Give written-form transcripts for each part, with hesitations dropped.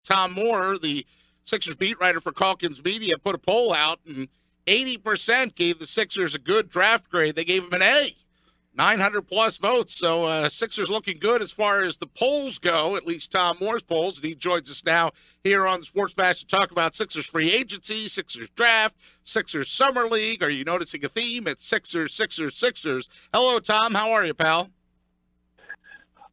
Tom Moore, the Sixers beat writer for Calkins Media, put a poll out, and 80% gave the Sixers a good draft grade. They gave them an A, 900-plus votes. So Sixers looking good as far as the polls go, at least Tom Moore's polls. And he joins us now here on the Sports Bash to talk about Sixers free agency, Sixers draft, Sixers summer league. Are you noticing a theme? It's Sixers, Sixers, Sixers. Hello, Tom. How are you, pal?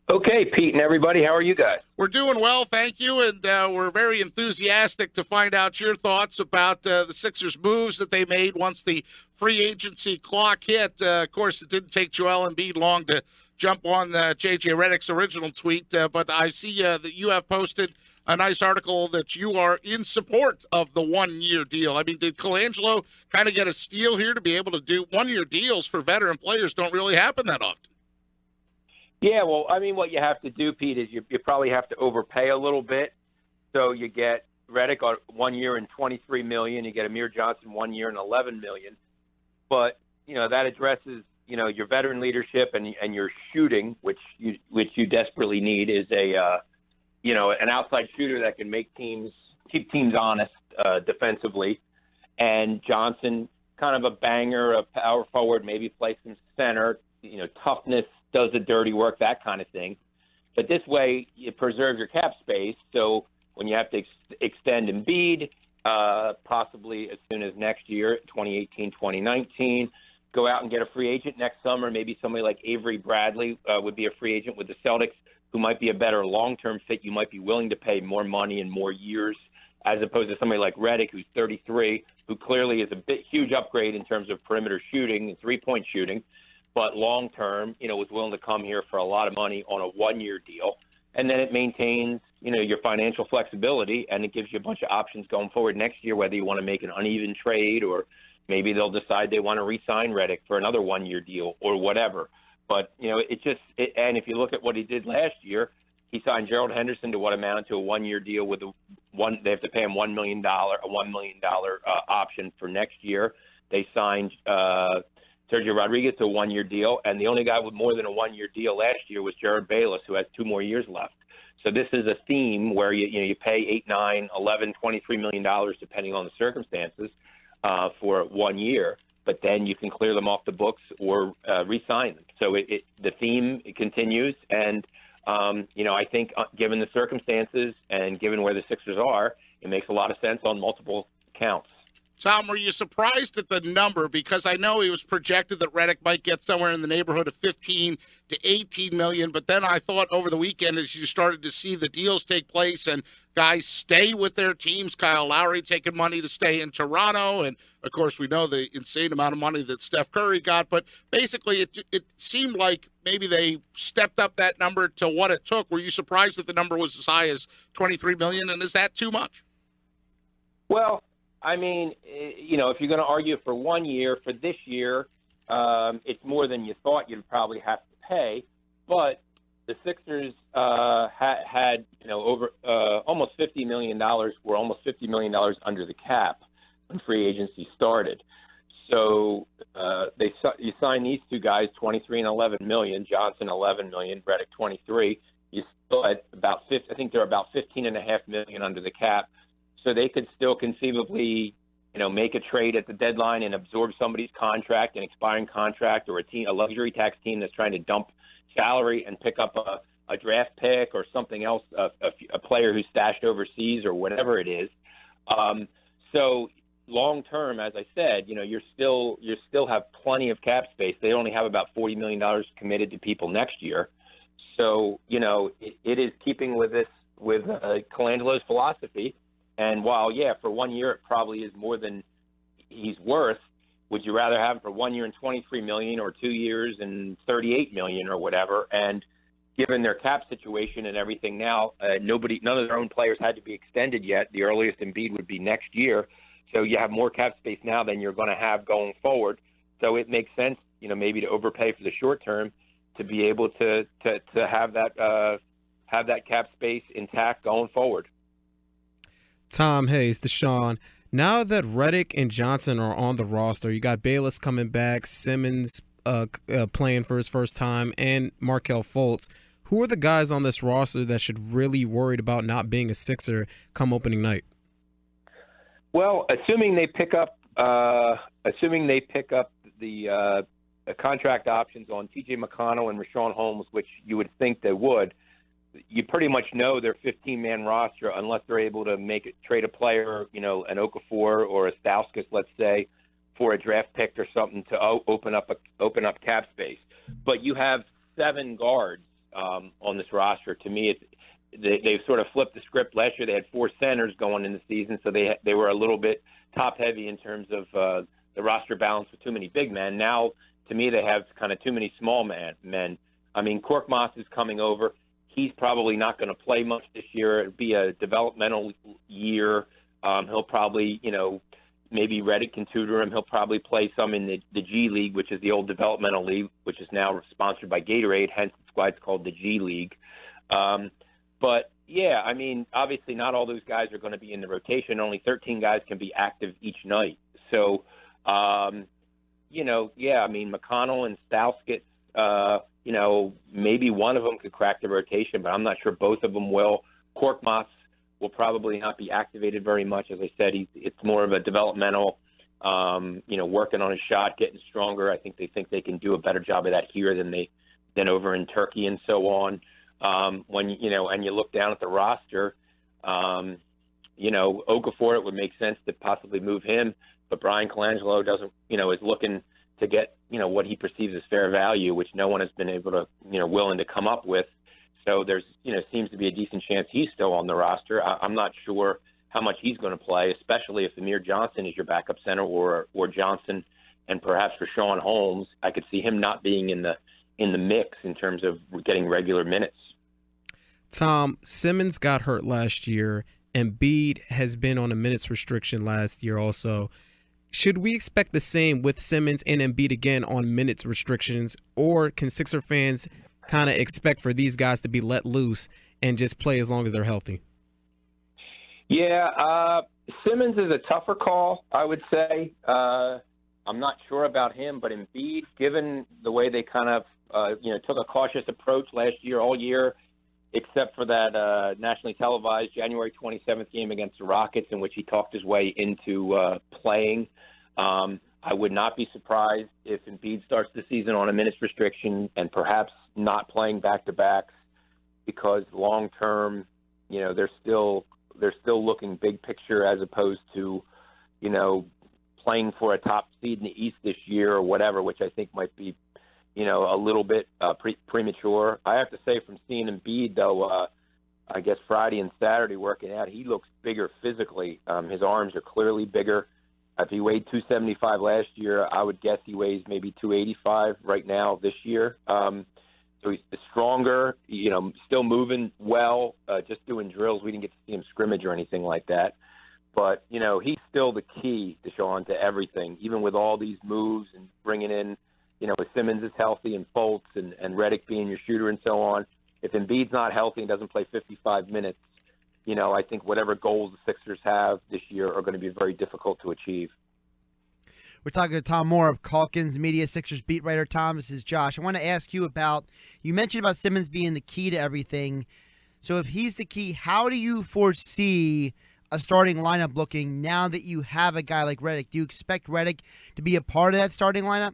Okay, Pete and everybody, how are you guys? We're doing well, thank you, and we're very enthusiastic to find out your thoughts about the Sixers' moves that they made once the free agency clock hit. Of course, it didn't take Joel Embiid long to jump on J.J. Redick's original tweet, but I see that you have posted a nice article that you are in support of the one-year deal. I mean, did Colangelo kind of get a steal here to be able to do one-year deals for veteran players? Don't really happen that often. Yeah, well, I mean, what you have to do, Pete, is you probably have to overpay a little bit. So you get Redick on 1 year and $23 million. You get Amir Johnson 1 year and $11 million. But that addresses your veteran leadership and your shooting, which you desperately need, is an outside shooter that can keep teams honest defensively. And Johnson, kind of a banger, a power forward, maybe play some center. Toughness, does the dirty work, that kind of thing. But this way, you preserve your cap space. So when you have to extend Embiid, possibly as soon as next year, 2018, 2019, go out and get a free agent next summer. Maybe somebody like Avery Bradley would be a free agent with the Celtics, who might be a better long-term fit. You might be willing to pay more money and more years, as opposed to somebody like Redick, who's 33, who clearly is a huge upgrade in terms of perimeter shooting and three-point shooting. But long-term, was willing to come here for a lot of money on a one-year deal. And then it maintains, your financial flexibility, and it gives you a bunch of options going forward next year, whether you want to make an uneven trade or maybe they'll decide they want to re-sign Redick for another one-year deal or whatever. But, and if you look at what he did last year, he signed Gerald Henderson to what amounted to a one-year deal with they have to pay him $1 million option for next year. They signed Sergio Rodriguez to a one-year deal, and the only guy with more than a one-year deal last year was Jared Bayless, who has 2 more years left. So this is a theme where you pay $8, $9, $11, $23 million, depending on the circumstances, for 1 year, but then you can clear them off the books or re-sign them. So the theme continues, and I think given the circumstances and given where the Sixers are, it makes a lot of sense on multiple counts. Tom, were you surprised at the number? Because I know it was projected that Redick might get somewhere in the neighborhood of 15 to 18 million, but then I thought over the weekend as you started to see the deals take place and guys stay with their teams, Kyle Lowry taking money to stay in Toronto, and of course we know the insane amount of money that Steph Curry got, but basically it seemed like maybe they stepped up that number to what it took. Were you surprised that the number was as high as 23 million, and is that too much? Well, I mean, if you're going to argue for 1 year, for this year, it's more than you thought you'd probably have to pay. But the Sixers had over almost $50 million, were almost $50 million under the cap when free agency started. So you sign these two guys, 23 and 11 million, Johnson 11 million, Redick 23. You still at about I think they're about 15.5 million under the cap. So they could still conceivably, make a trade at the deadline and absorb somebody's contract, an expiring contract, or a luxury tax team that's trying to dump salary and pick up a draft pick or something else, a player who's stashed overseas or whatever it is. So long term, as I said, you still have plenty of cap space. They only have about $40 million committed to people next year. So it is keeping with Colangelo's philosophy. And while, for 1 year, it probably is more than he's worth, would you rather have him for 1 year and $23 million or 2 years and $38 million or whatever? And given their cap situation and everything now, none of their own players had to be extended yet. The earliest Embiid would be next year. So you have more cap space now than you're going to have going forward. So it makes sense, maybe to overpay for the short term to be able to have that cap space intact going forward. Tom, hey, it's Deshaun. Now that Redick and Johnson are on the roster, you got Bayless coming back, Simmons playing for his first time, and Markelle Fultz, Who are the guys on this roster that should really worried about not being a Sixer come opening night? Well, assuming they pick up the contract options on T.J. McConnell and Rashawn Holmes, which you would think they would, you pretty much know their 15-man roster unless they're able to trade a player, an Okafor or a Stauskas, let's say, for a draft pick or something to open up cap space. But you have 7 guards on this roster. To me, they've sort of flipped the script. Last year they had 4 centers going in the season, so they were a little bit top-heavy in terms of the roster balance with too many big men. Now, to me, they have kind of too many small men. I mean, Korkmaz is coming over. He's probably not going to play much this year. It'll be a developmental year. He'll probably, maybe Redick can tutor him. He'll probably play some in the G League, which is the old developmental league, which is now sponsored by Gatorade, hence that's why it's called the G League. But, yeah, I mean, obviously not all those guys are going to be in the rotation. Only 13 guys can be active each night. So, I mean, McConnell and Stauskas, maybe one of them could crack the rotation, but I'm not sure both of them will. Korkmaz will probably not be activated very much. As I said, it's more of a developmental, working on his shot, getting stronger. I think they can do a better job of that here than over in Turkey and so on. When you look down at the roster, Okafor, it would make sense to possibly move him, but Brian Colangelo doesn't, is looking to get, what he perceives as fair value, which no one has been able to, willing to come up with. So there's, seems to be a decent chance he's still on the roster. I'm not sure how much he's going to play, especially if Amir Johnson is your backup center or Johnson and perhaps Rashawn Holmes. I could see him not being in the mix in terms of getting regular minutes. Tom, Simmons got hurt last year. Embiid has been on a minutes restriction last year also. Should we expect the same with Simmons and Embiid again on minutes restrictions, or can Sixer fans kind of expect for these guys to be let loose and just play as long as they're healthy? Yeah, Simmons is a tougher call, I would say. I'm not sure about him, but Embiid, given the way they kind of took a cautious approach last year, all year, except for that nationally televised January 27th game against the Rockets, in which he talked his way into playing. I would not be surprised if Embiid starts the season on a minutes restriction and perhaps not playing back-to-backs, because long-term, they're still looking big picture as opposed to, playing for a top seed in the East this year or whatever, which I think might be, a little bit premature. I have to say, from seeing Embiid, though, I guess Friday and Saturday working out, he looks bigger physically. His arms are clearly bigger. If he weighed 275 last year, I would guess he weighs maybe 285 right now this year. So he's stronger, still moving well, just doing drills. We didn't get to see him scrimmage or anything like that. But, he's still the key, Deshaun, to everything, even with all these moves and bringing in, if Simmons is healthy and Fultz and Redick being your shooter and so on. If Embiid's not healthy and doesn't play 55 minutes, I think whatever goals the Sixers have this year are going to be very difficult to achieve. We're talking to Tom Moore of Calkins Media, Sixers beat writer. Tom, this is Josh. I want to ask you you mentioned about Simmons being the key to everything. So if he's the key, how do you foresee a starting lineup looking now that you have a guy like Redick? Do you expect Redick to be a part of that starting lineup?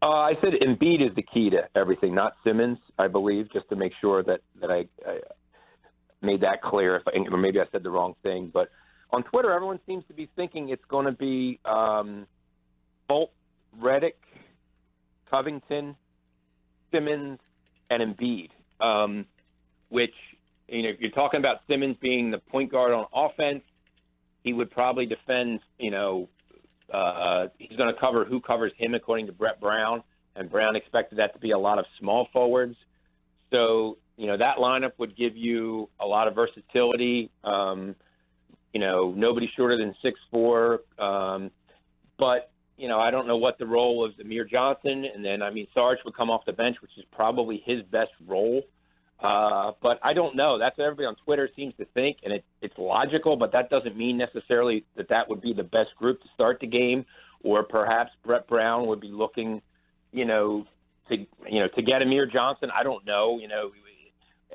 I said Embiid is the key to everything, not Simmons, I believe, just to make sure that I made that clear. Or maybe I said the wrong thing. But on Twitter, everyone seems to be thinking it's going to be Fultz, Redick, Covington, Simmons, and Embiid, which, you're talking about Simmons being the point guard on offense. He would probably defend, he's going to cover who covers him, according to Brett Brown, and Brown expected that to be a lot of small forwards. So, that lineup would give you a lot of versatility. Nobody shorter than 6'4". But, I don't know what the role of Amir Johnson, and then, Sarge would come off the bench, which is probably his best role. But I don't know. That's what everybody on Twitter seems to think, and it's logical, but that doesn't mean necessarily that would be the best group to start the game, or perhaps Brett Brown would be looking, to get Amir Johnson, I don't know,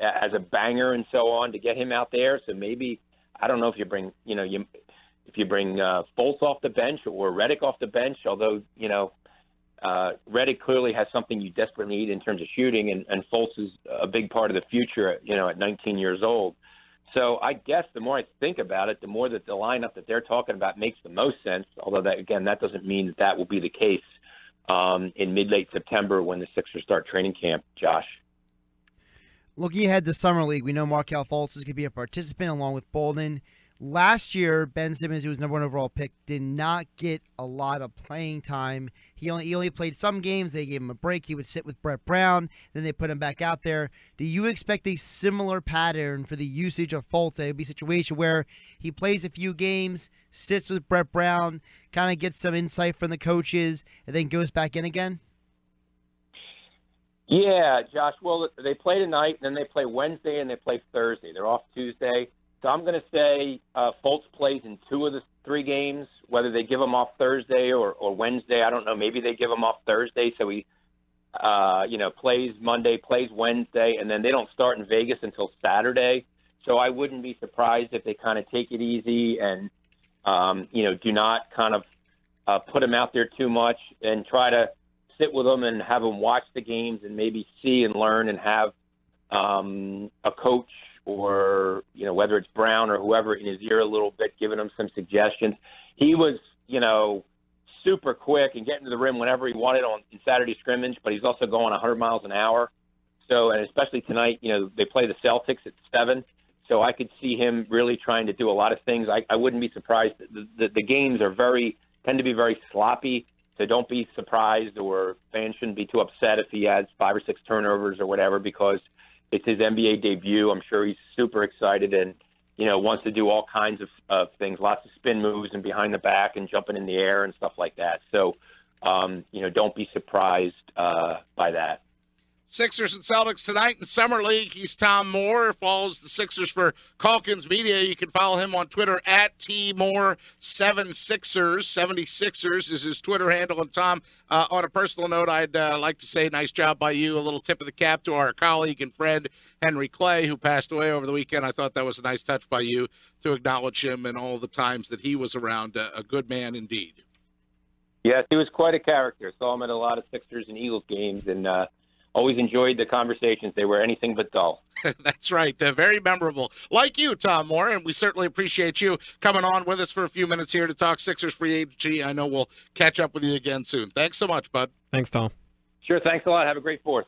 as a banger and so on, to get him out there. So maybe, I don't know if you bring, if you bring Fultz off the bench or Redick off the bench, although, Redick clearly has something you desperately need in terms of shooting, and Fultz is a big part of the future, at 19 years old. So I guess the more I think about it, the more that the lineup that they're talking about makes the most sense, although that doesn't mean that will be the case in mid-late September when the Sixers start training camp, Josh. Looking ahead to Summer League, we know Markelle Fultz is going to be a participant along with Bolden. Last year, Ben Simmons, who was #1 overall pick, did not get a lot of playing time. He only played some games. They gave him a break. He would sit with Brett Brown. Then they put him back out there. Do you expect a similar pattern for the usage of Fultz? It would be a situation where he plays a few games, sits with Brett Brown, kind of gets some insight from the coaches, and then goes back in again? Yeah, Josh. Well, they play tonight, and then they play Wednesday, and they play Thursday. They're off Tuesday. So I'm going to say Fultz plays in 2 of the 3 games, whether they give him off Thursday or Wednesday. I don't know. Maybe they give him off Thursday, so he, plays Monday, plays Wednesday, and then they don't start in Vegas until Saturday. So I wouldn't be surprised if they kind of take it easy and, do not kind of put him out there too much and try to sit with him and have him watch the games and maybe see and learn and have a coach or, whether it's Brown or whoever in his ear a little bit, giving him some suggestions. He was, super quick and getting to the rim whenever he wanted in Saturday scrimmage, but he's also going 100 miles an hour. So, and especially tonight, they play the Celtics at 7. So I could see him really trying to do a lot of things. I wouldn't be surprised. The games tend to be very sloppy. So don't be surprised, or fans shouldn't be too upset if he has 5 or 6 turnovers or whatever, because it's his NBA debut. I'm sure he's super excited and, wants to do all kinds of things, lots of spin moves and behind the back and jumping in the air and stuff like that. So, don't be surprised by that. Sixers and Celtics tonight in Summer League. He's Tom Moore. Follows the Sixers for Calkins Media. You can follow him on Twitter at TMoore76ers. 76ers is his Twitter handle. And Tom, on a personal note, I'd like to say nice job by you. A little tip of the cap to our colleague and friend Henry Clay, who passed away over the weekend. I thought that was a nice touch by you to acknowledge him and all the times that he was around. A good man indeed. Yes, he was quite a character. Saw him at a lot of Sixers and Eagles games, and always enjoyed the conversations. They were anything but dull. That's right. Very memorable. Like you, Tom Moore, and we certainly appreciate you coming on with us for a few minutes here to talk Sixers free agency. I know we'll catch up with you again soon. Thanks so much, bud. Thanks, Tom. Sure. Thanks a lot. Have a great 4th.